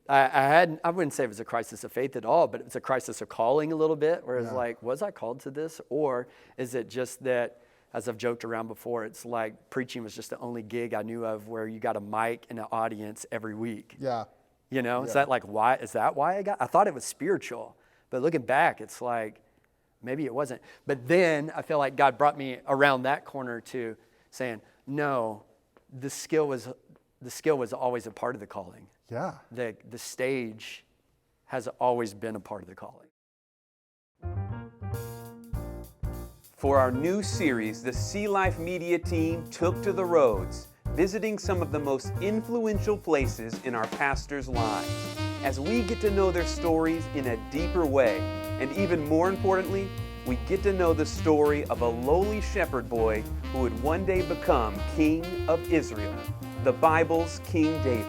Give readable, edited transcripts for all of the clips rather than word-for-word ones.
I wouldn't say it was a crisis of faith at all, but it was a crisis of calling a little bit, where it's like, was I called to this? Or is it just that, as I've joked around before, it's like preaching was just the only gig I knew of where you got a mic and an audience every week. Yeah. You know, is that why I thought it was spiritual, but looking back, it's like, maybe it wasn't. But then I feel like God brought me around that corner to saying, no, the skill was always a part of the calling. Yeah. The stage has always been a part of the calling. For our new series, the Sea Life Media team took to the roads, visiting some of the most influential places in our pastors' lives, as we get to know their stories in a deeper way. And even more importantly, we get to know the story of a lowly shepherd boy who would one day become King of Israel, the Bible's King David.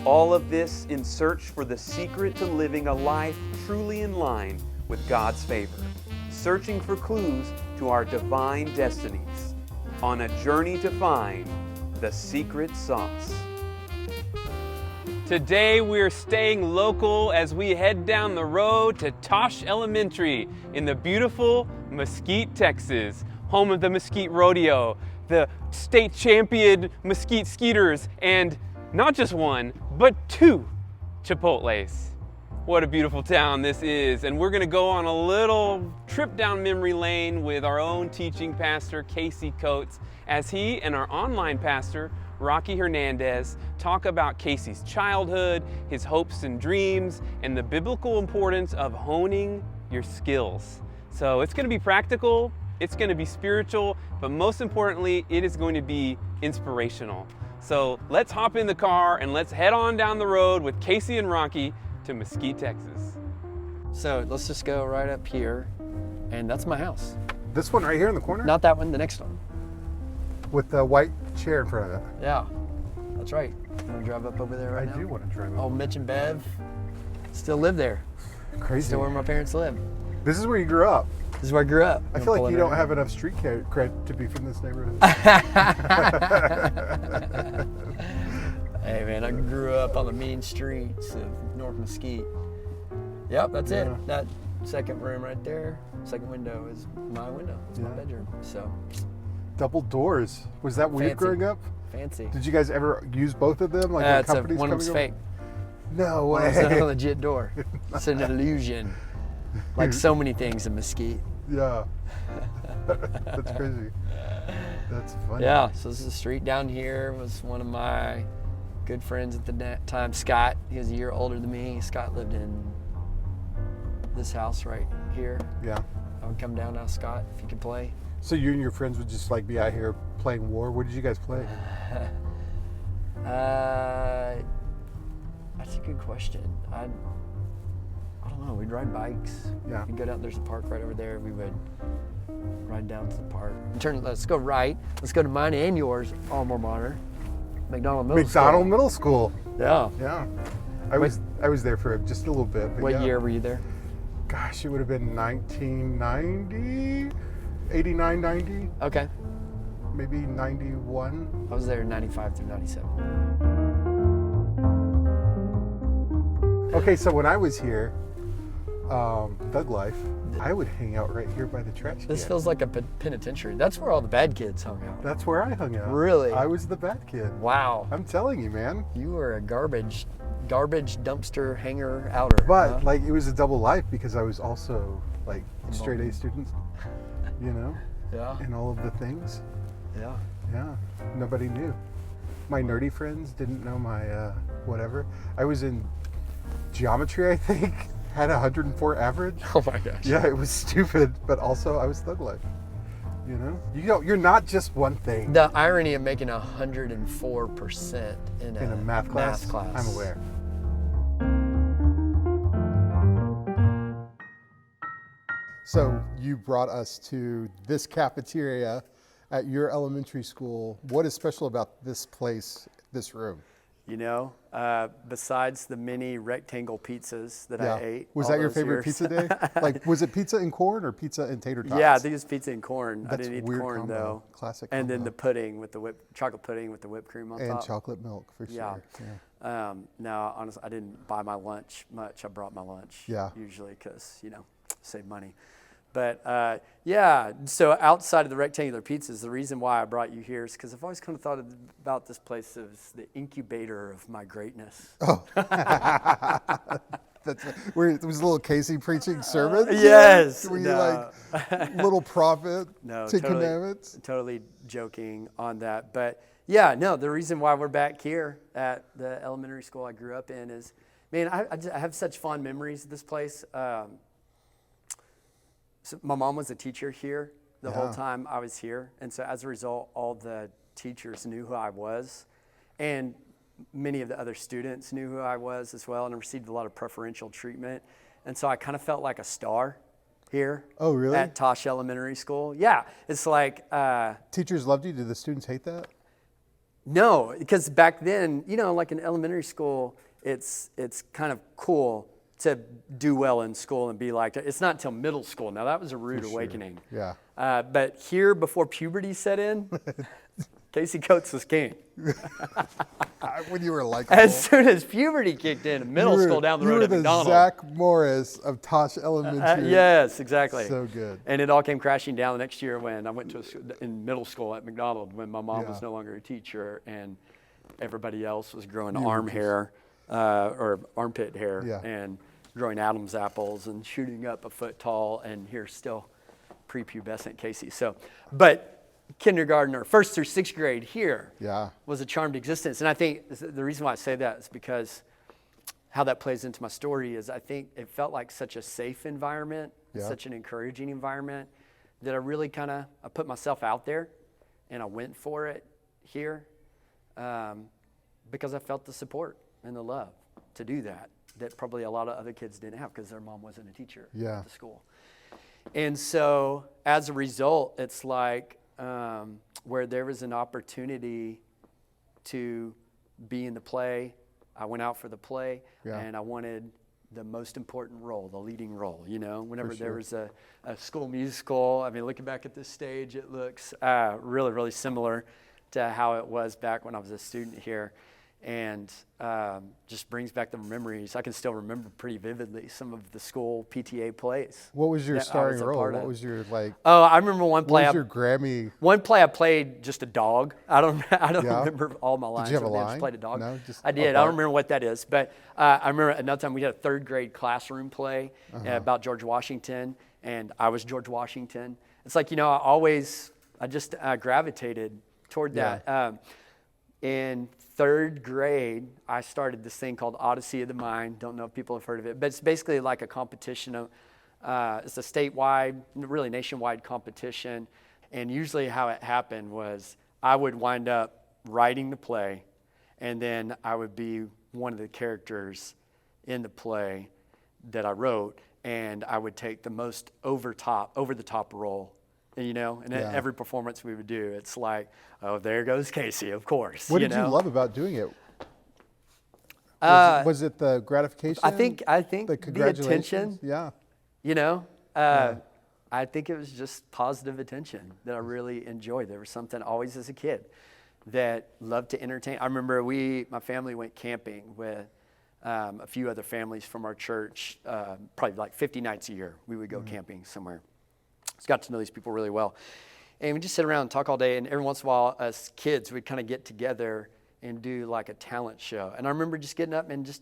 All of this in search for the secret to living a life truly in line with God's favor, searching for clues to our divine destinies, on a journey to find the secret sauce. Today we're staying local as we head down the road to Tosh Elementary in the beautiful Mesquite, Texas, home of the Mesquite Rodeo, the state champion Mesquite Skeeters, and not just one, but 2 Chipotles. What a beautiful town this is. And we're gonna go on a little trip down memory lane with our own teaching pastor, Casey Coates, as he and our online pastor, Rocky Hernandez, talk about Casey's childhood, his hopes and dreams, and the biblical importance of honing your skills. So it's gonna be practical, it's gonna be spiritual, but most importantly, it is going to be inspirational. So let's hop in the car and let's head on down the road with Casey and Rocky to Mesquite, Texas. So let's just go right up here, and that's my house. This one right here in the corner? Not that one, the next one. With the white chair in front of it. Yeah, that's right. You want to drive up over there right now? I do want to drive up. Old Mitch and Bev still live there. Crazy. Still where my parents live. This is where you grew up. This is where I grew up. I feel like you don't have enough street cred to be from this neighborhood. Hey man, I grew up on the mean streets of North Mesquite. Yep, that's it. That second room right there, second window is my window. It's my bedroom. So. Double doors. Was that weird growing up? Fancy. Did you guys ever use both of them? Like when companies one of them's fake. No way. One of them's a legit door. It's an illusion. Like so many things in Mesquite. Yeah. That's crazy. That's funny. Yeah, so this is the street down here. Was one of my good friends at the time, Scott. He was a year older than me. Scott lived in this house right here. Yeah. I would come down, ask Scott if he could play. So you and your friends would just like be out here playing war? What did you guys play? That's a good question. I don't know. We'd ride bikes. Yeah. We'd go down. There's a park right over there. We would ride down to the park. Let's go right. Let's go to mine and yours alma mater, McDonald Middle School. McDonald Middle School. Yeah. Yeah. I was there for just a little bit. But what year were you there? Gosh, it would have been 1990, 89, 90. Okay. Maybe 91. I was there 95 through 97. Okay, so when I was here, Thug Life, I would hang out right here by the trash can. This feels like a penitentiary. That's where all the bad kids hung out. That's where I hung out. Really? I was the bad kid. Wow. I'm telling you, man. You were a garbage dumpster hanger outer. But like it was a double life because I was also like a straight A student, you know? Yeah. And all of the things. Yeah. Yeah. Nobody knew. My nerdy friends didn't know my whatever. I was in geometry, I think. Had 104 average. Oh my gosh. Yeah, it was stupid, but also I was Thug Life. You know, you're not just one thing. The irony of making 104% in a math class. I'm aware. So you brought us to this cafeteria at your elementary school. What is special about this place, this room? You know, besides the mini rectangle pizzas that I ate. Was that your favorite pizza day? Like, was it pizza and corn or pizza and tater tots? Yeah, I think it's pizza and corn. That's I didn't eat weird the corn combo. though. Classic And then combo. the pudding with the chocolate pudding with the whipped cream on top. And chocolate milk for sure. Yeah. No, honestly, I didn't buy my lunch much. I brought my lunch Yeah. usually because, save money. But yeah, so outside of the rectangular pizzas, the reason why I brought you here is because I've always kind of thought about this place as the incubator of my greatness. Oh. That's where it was a little Casey preaching sermons. Yes. Were you No. like little prophet? No, Ten totally, Commandments. totally joking on that. But yeah, no, the reason why we're back here at the elementary school I grew up in is, man, I have such fond memories of this place. So my mom was a teacher here the whole Yeah. time I was here. And so as a result, all the teachers knew who I was. And many of the other students knew who I was as well, and I received a lot of preferential treatment. And so I kind of felt like a star here. Oh, really? At Tosh Elementary School. Yeah, it's like, Teachers loved you. Did the students hate that? no, because back then, like in elementary school, it's kind of cool to do well in school and be liked. It's not until middle school. Now, that was a rude sure. awakening. Yeah. But here, before puberty set in, Casey Coates was king. When you were likable. As soon as puberty kicked in middle school down the road at You were the McDonald's. Zach Morris of Tosh Elementary. Yes, exactly. So good. And it all came crashing down the next year when I went to in middle school at McDonald when my mom was Yeah. no longer a teacher and everybody else was growing hair or armpit hair Yeah. and growing Adam's apples and shooting up a foot tall, and here's still prepubescent Casey. So, but kindergarten or first through sixth grade here Yeah. was a charmed existence. And I think the reason why I say that is because how that plays into my story is I think it felt like such a safe environment, Yeah. such an encouraging environment that I really I put myself out there and I went for it here because I felt the support and the love to do that probably a lot of other kids didn't have because their mom wasn't a teacher Yeah. at the school. And so as a result, it's like where there was an opportunity to be in the play, I went out for the play, Yeah. and I wanted the most important role, the leading role, whenever there sure. was a school musical. I mean, looking back at this stage, it looks really, really similar to how it was back when I was a student here. And just brings back the memories. I can still remember pretty vividly some of the school PTA plays. What was your that I starring was a role? part What of. was your like? Oh, I remember one What play. was your Grammy? One play I played just a dog. I don't Yeah. remember all my lines. you have a but I line? just played a dog. No, just I a did. I bark? don't remember what that is. But I remember another time we had a third grade classroom play about George Washington, and I was George Washington. It's like, I just gravitated toward Yeah. that. In third grade, I started this thing called Odyssey of the Mind. Don't know if people have heard of it, but it's basically like a competition of, it's a statewide, really nationwide competition. And usually how it happened was I would wind up writing the play, and then I would be one of the characters in the play that I wrote, and I would take the most over the top role. And Yeah. every performance we would do, it's like, oh, there goes Casey, of course. What did you love about doing it? Was it the gratification? I think the the congratulations. attention. Yeah. I think it was just positive attention that I really enjoyed. There was something always as a kid that loved to entertain. I remember my family went camping with a few other families from our church, probably like 50 nights a year. We would go camping somewhere. Just got to know these people really well. And we just sit around and talk all day, and every once in a while, as kids, we'd kind of get together and do like a talent show. And I remember just getting up and just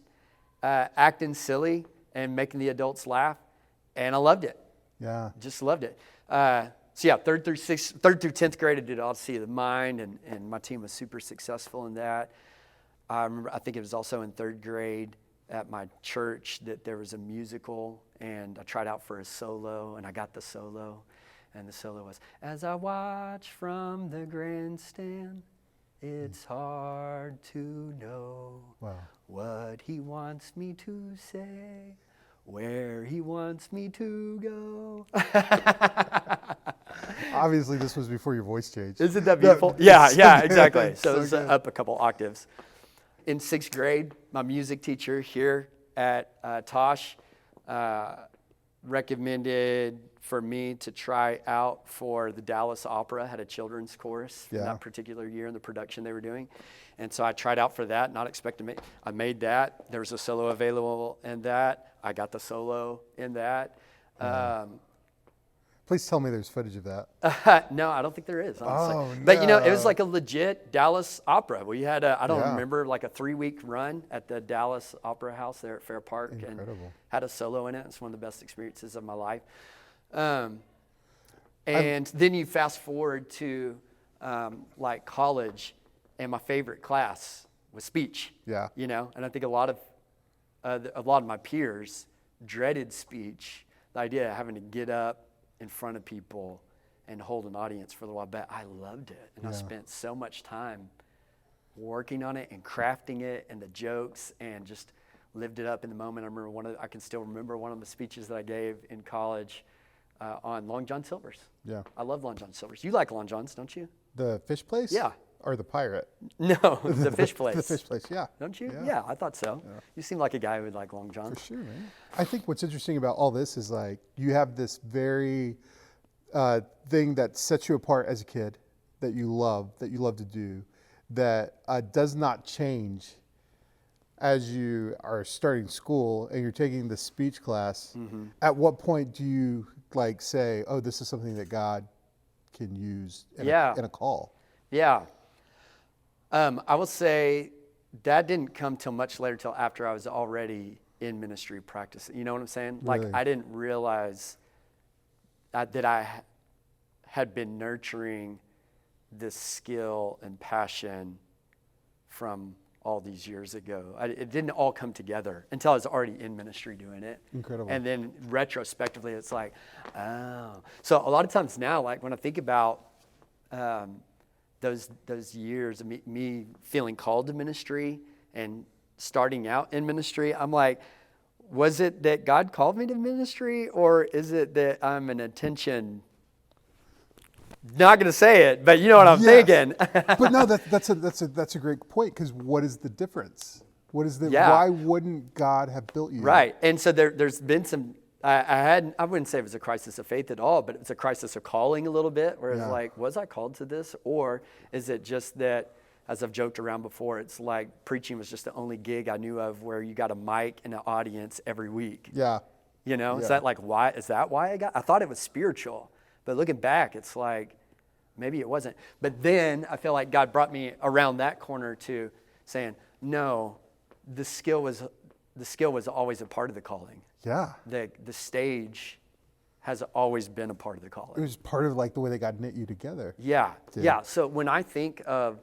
acting silly and making the adults laugh, and I loved it. Yeah. Just loved it. So yeah, third through 10th grade, I did Odyssey of the Mind, and my team was super successful in that. I think it was also in third grade at my church that there was a musical, and I tried out for a solo, and I got the solo. And the solo was, as I watch from the grandstand, it's hard to know Wow. what he wants me to say, where he wants me to go. Obviously, this was before your voice changed. Isn't that beautiful? Yeah, exactly. So So it's good. up a couple octaves. In sixth grade, my music teacher here at Tosh recommended for me to try out for the Dallas Opera, had a children's chorus Yeah. that particular year in the production they were doing. And so I tried out for that, not expecting to I made that. There was a solo available in that. I got the solo in that. Please tell me there's footage of that. No, I don't think there is, honestly. Oh, But it was no. like a legit Dallas opera. We had I don't Yeah. remember, like a 3-week run at the Dallas Opera House there at Fair Park. And Incredible. had a solo in it. It's one of the best experiences of my life. And then you fast forward to like college, and my favorite class was speech. Yeah. And I think a lot of my peers dreaded speech, the idea of having to get up in front of people and hold an audience for a while, but I loved it. And I spent so much time working on it and crafting it and the jokes and just lived it up in the moment. I remember I can still remember one of the speeches that I gave in college on Long John Silver's. Yeah. I love Long John Silver's. You like Long John's, don't you? The fish place? Yeah. Or the pirate? No, the fish place. The fish place, yeah. Don't you? Yeah. Yeah, I thought so. Yeah. You seem like a guy who would like Long John's. For sure, man. I think what's interesting about all this is like you have this very thing that sets you apart as a kid that you love to do, that does not change as you are starting school and you're taking the speech class. Mm-hmm. At what point do you like say, oh, this is something that God can use in a call? Yeah. I will say that didn't come till much later, till after I was already in ministry practicing. You know what I'm saying? Really? Like I didn't realize that I had been nurturing this skill and passion from all these years ago. It didn't all come together until I was already in ministry doing it. Incredible. And then retrospectively, it's like, oh. So a lot of times now, like when I think about those years of me feeling called to ministry and starting out in ministry, I'm like, was it that God called me to ministry, or is it that I'm an attention? Not going to say it, but you know what I'm thinking. But no, that's a great point, because what is the difference? What is the why wouldn't God have built you? Right, and so there's been some. I wouldn't say it was a crisis of faith at all, but it's a crisis of calling a little bit, where it's like, was I called to this, or is it just that, as I've joked around before, it's like preaching was just the only gig I knew of where you got a mic and an audience every week. Yeah. Is that like why? Is that why I thought it was spiritual, but looking back, it's like maybe it wasn't. But then I feel like God brought me around that corner to saying, no, the skill was always a part of the calling. Yeah. The stage has always been a part of the It calling. was part of like the way that God knit you together. Yeah. Dude. Yeah. So when I think of,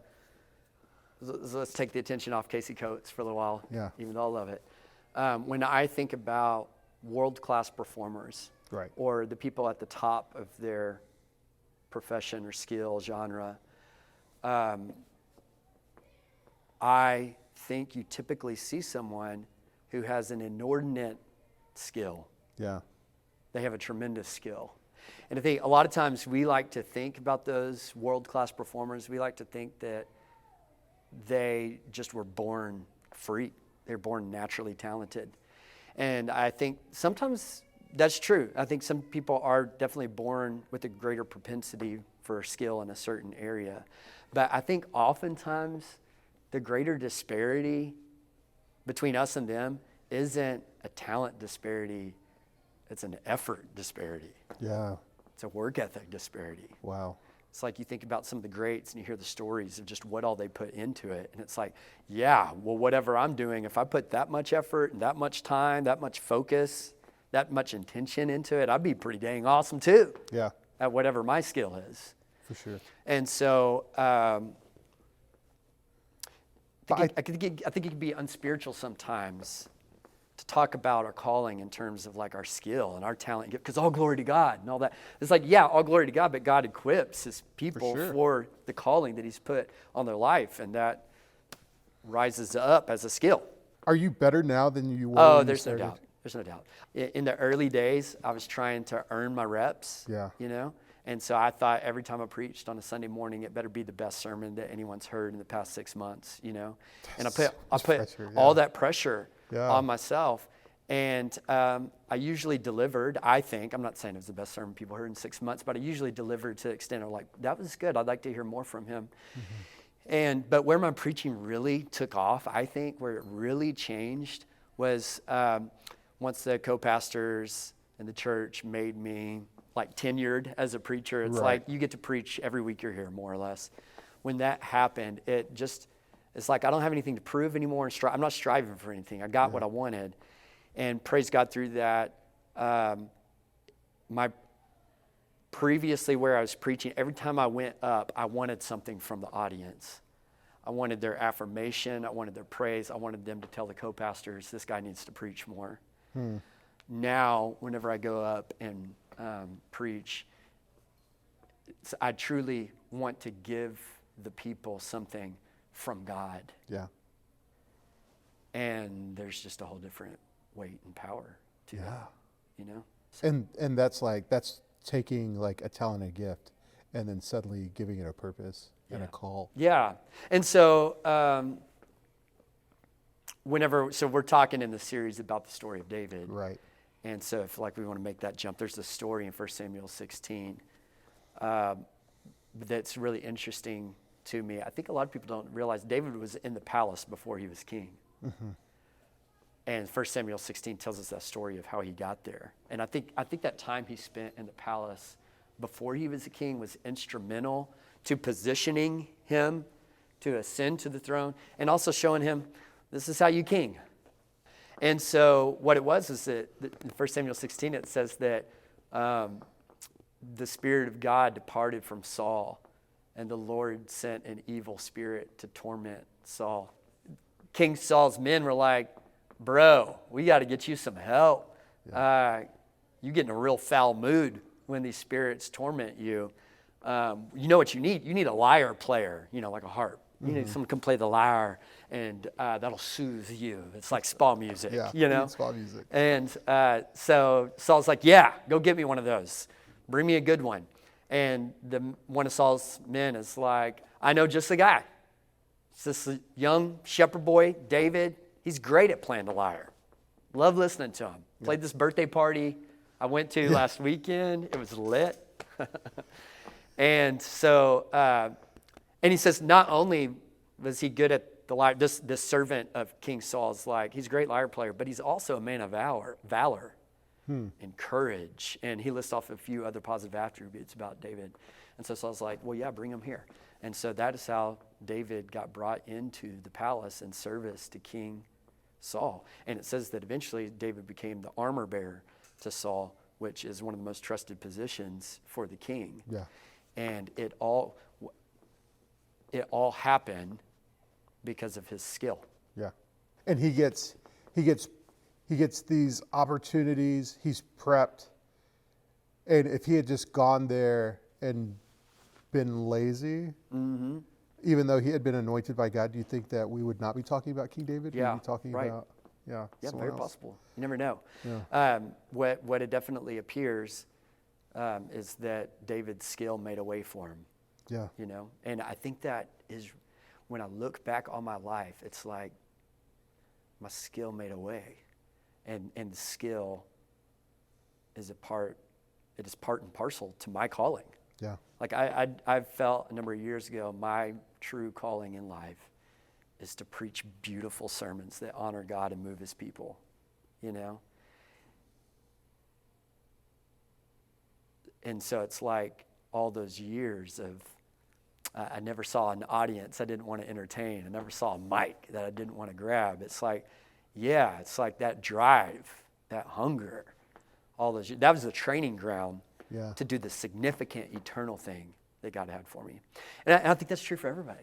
so let's take the attention off Casey Coates for a little while, even though I love it. When I think about world-class performers, right, or the people at the top of their profession or skill genre, I think you typically see someone who has an inordinate skill. Yeah. They have a tremendous skill. And I think a lot of times we like to think about those world-class performers, we like to think that they just were born free. They're born naturally talented. And I think sometimes that's true. I think some people are definitely born with a greater propensity for skill in a certain area. But I think oftentimes the greater disparity between us and them isn't a talent disparity, it's an effort disparity. Yeah. It's a work ethic disparity. Wow. It's like you think about some of the greats and you hear the stories of just what all they put into it. And it's like, yeah, well, whatever I'm doing, if I put that much effort and that much time, that much focus, that much intention into it, I'd be pretty dang awesome too. Yeah. At whatever my skill is. For sure. And so I think it can be unspiritual sometimes to talk about our calling in terms of like our skill and our talent, because all glory to God and all that. It's like, yeah, all glory to God, but God equips his people for the calling that he's put on their life, and that rises up as a skill. Are you better now than you were? Oh, when there's you no started? doubt. There's no doubt. In the early days, I was trying to earn my reps, and so I thought every time I preached on a Sunday morning, it better be the best sermon that anyone's heard in the past 6 months, And I put pressure, all that pressure on myself. And I usually delivered, I think, I'm not saying it was the best sermon people heard in 6 months, but I usually delivered to the extent of like, that was good. I'd like to hear more from him. Mm-hmm. But where my preaching really took off, I think, where it really changed was once the co-pastors in the church made me like tenured as a preacher. It's Right. like you get to preach every week you're here, more or less. When that happened, it's like I don't have anything to prove anymore. And I'm not striving for anything. I got what I wanted. And praise God through that. My previously where I was preaching, every time I went up, I wanted something from the audience. I wanted their affirmation. I wanted their praise. I wanted them to tell the co-pastors, this guy needs to preach more. Now, whenever I go up and preach, I truly want to give the people something from God. Yeah. And there's just a whole different weight and power to that, you know? So, And that's taking like a talent and a gift and then suddenly giving it a purpose and a call. yeah. And so so we're talking in the series about the story of David. Right. And so if like we want to make that jump, there's a story in 1 Samuel 16 that's really interesting to me. I think a lot of people don't realize David was in the palace before he was king. And 1 Samuel 16 tells us that story of how he got there. And I think that time he spent in the palace before he was a king was instrumental to positioning him to ascend to the throne and also showing him, this is how you king. And so what it was is that in 1 Samuel 16, it says that the Spirit of God departed from Saul, and the Lord sent an evil spirit to torment Saul. King Saul's men were like, bro, we got to get you some help. You get in a real foul mood when these spirits torment you. You know what you need? You need a lyre player, like a harp. You need someone who can play the lyre, and that'll soothe you. It's like spa music, Spa music. And so Saul's like, yeah, go get me one of those. Bring me a good one. And one of Saul's men is like, I know just the guy. It's this young shepherd boy, David. He's great at playing the lyre. Love listening to him. Played this birthday party I went to last weekend. It was lit. And so, and he says, not only was he good at the lyre, this servant of King Saul's like, he's a great lyre player, but he's also a man of valor and courage. And he lists off a few other positive attributes about David. And so Saul's like, well, yeah, bring him here. And so that is how David got brought into the palace in service to King Saul. And it says that eventually David became the armor bearer to Saul, which is one of the most trusted positions for the king. Yeah. And it all happened because of his skill. Yeah. And he gets these opportunities, he's prepped. And if he had just gone there and been lazy, even though he had been anointed by God, do you think that we would not be talking about King David? Yeah, We'd be talking right. about Yeah, someone very else. possible. You never know. Yeah. What it definitely appears is that David's skill made a way for him. Yeah. And I think that is, when I look back on my life, it's like my skill made a way, and the skill is part and parcel to my calling. Yeah. Like I felt a number of years ago, my true calling in life is to preach beautiful sermons that honor God and move his people, And so it's like all those years of, I never saw an audience I didn't want to entertain. I never saw a mic that I didn't want to grab. It's like, it's like that drive, that hunger, all those years. That was the training ground to do the significant eternal thing that God had for me. And I think that's true for everybody.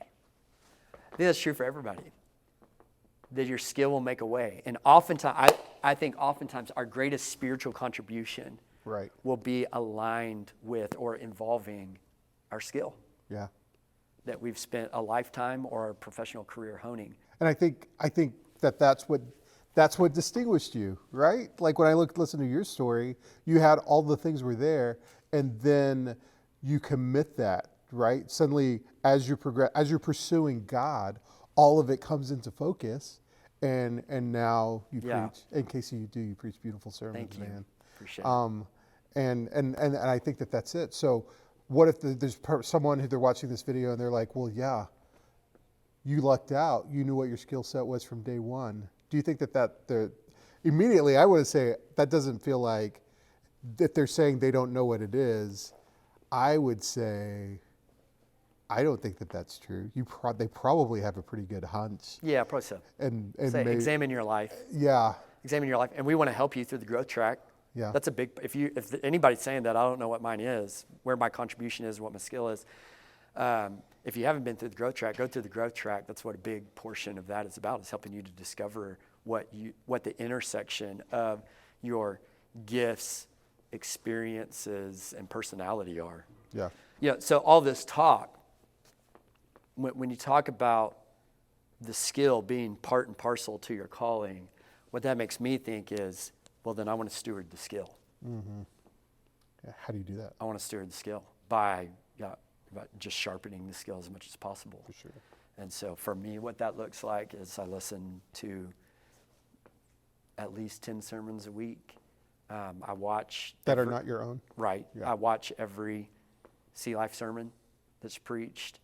I think that's true for everybody. That your skill will make a way. And oftentimes, I think oftentimes our greatest spiritual contribution will be aligned with or involving our skill. Yeah. That we've spent a lifetime or a professional career honing. And I think that's what distinguished you, right? Like when I listen to your story, you had all the things were there, and then you commit that, right? Suddenly, as you're pursuing God, all of it comes into focus, and now you preach. In case you preach beautiful sermons, Thank you. man. Appreciate it. And I think that's it. So what if there's someone who they're watching this video and they're like, well, yeah, you lucked out. You knew what your skill set was from day one. Do you think that immediately I would say that doesn't feel like that they're saying they don't know what it is? I would say, I don't think that that's true. They probably have a pretty good hunch. Yeah, probably so. And Say, examine your life. Yeah. Examine your life, and we want to help you through the growth track. Yeah. That's a big. If anybody's saying that, I don't know what mine is, where my contribution is, what my skill is. If you haven't been through the growth track, go through the growth track. That's what a big portion of that is about, is helping you to discover what the intersection of your gifts, experiences, and personality are. Yeah. Yeah. So all this talk, when you talk about the skill being part and parcel to your calling, what that makes me think is, well, then I want to steward the skill. Mm-hmm. Yeah, how do you do that? I want to steward the skill by just sharpening the skill as much as possible. For sure. And so for me, what that looks like is I listen to at least 10 sermons a week. I watch. That are not your own? Right. Yeah. I watch every Sea Life sermon that's preached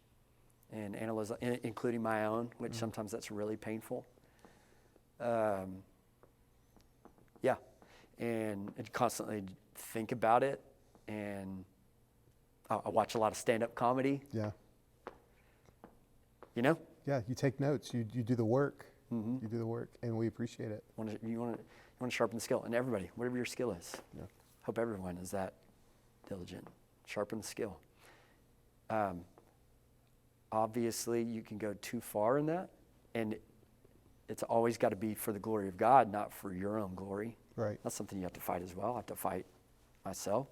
and analyze, including my own, which sometimes that's really painful. Yeah. And constantly think about it. And I watch a lot of stand-up comedy. Yeah. You know? Yeah, you take notes. You do the work. Mm-hmm. You do the work, and we appreciate it. You want to sharpen the skill. And everybody, whatever your skill is. Yeah. Hope everyone is that diligent. Sharpen the skill. Obviously, you can go too far in that. And it's always got to be for the glory of God, not for your own glory. Right. That's something you have to fight as well. I have to fight myself.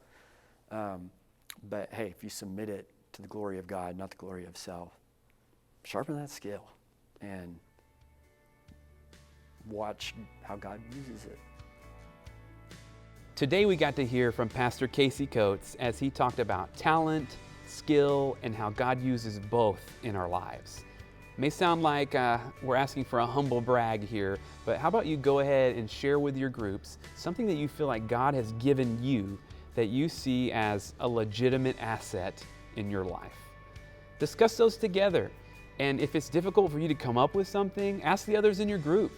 But hey, if you submit it to the glory of God, not the glory of self, sharpen that skill and watch how God uses it. Today we got to hear from Pastor Casey Coates as he talked about talent, skill, and how God uses both in our lives. It may sound like we're asking for a humble brag here, but how about you go ahead and share with your groups something that you feel like God has given you that you see as a legitimate asset in your life. Discuss those together. And if it's difficult for you to come up with something, ask the others in your group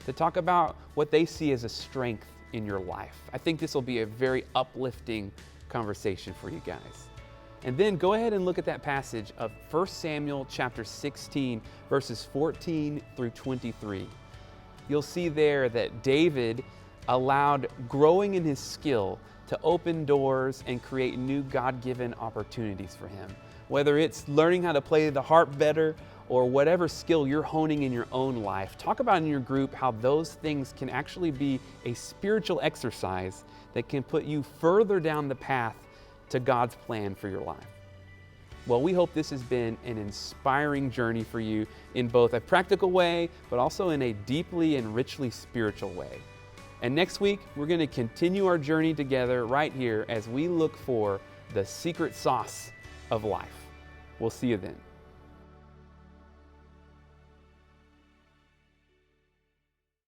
to talk about what they see as a strength in your life. I think this will be a very uplifting conversation for you guys. And then go ahead and look at that passage of 1 Samuel chapter 16, verses 14 through 23. You'll see there that David allowed growing in his skill to open doors and create new God-given opportunities for him. Whether it's learning how to play the harp better or whatever skill you're honing in your own life, talk about in your group how those things can actually be a spiritual exercise that can put you further down the path to God's plan for your life. Well, we hope this has been an inspiring journey for you in both a practical way, but also in a deeply and richly spiritual way. And next week, we're going to continue our journey together right here as we look for the secret sauce of life. We'll see you then.